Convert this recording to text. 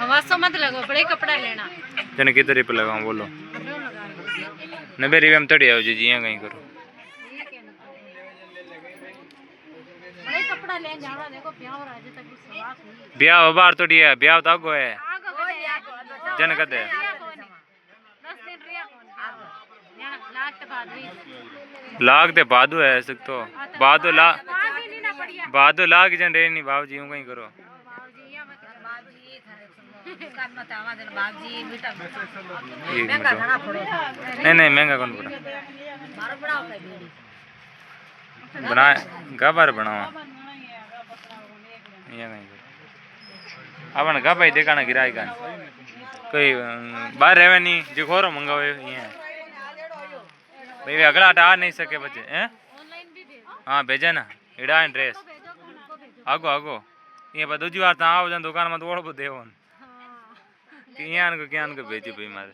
हवासों मत लगो, बड़े कपड़ा लेना। जने किधर पे लगाऊं बोलो। नबे रिवे में तड़ी आओ जी जिया कहीं करो। बड़े कपड़ा ले जाना, देखो ब्याह और आज तक विश्वास हुई। ब्याह बाहर तड़ी है, ब्याह तो आगो है। जन कदे 10 दिन रिया कौन लाग ते बादू है सक तो बादू लाग जन रे नहीं बाबू जी यूं कहीं करो। नहीं महंगा कौन पड़ा बना गाबार बनावा अपन गा भाई देखा ना गिराई का कोई बाहर रहवे नहीं जो खोरो मंगावे ये भाई अगला हटा नहीं सके बच्चे हैं। हाँ भेजा ना इड़ा ड्रेस आगो आगो ये पर दूजी बार आओ जन दुकान में तो ओढ़ दे कि यहाँ को क्या को भेजी भाई मारे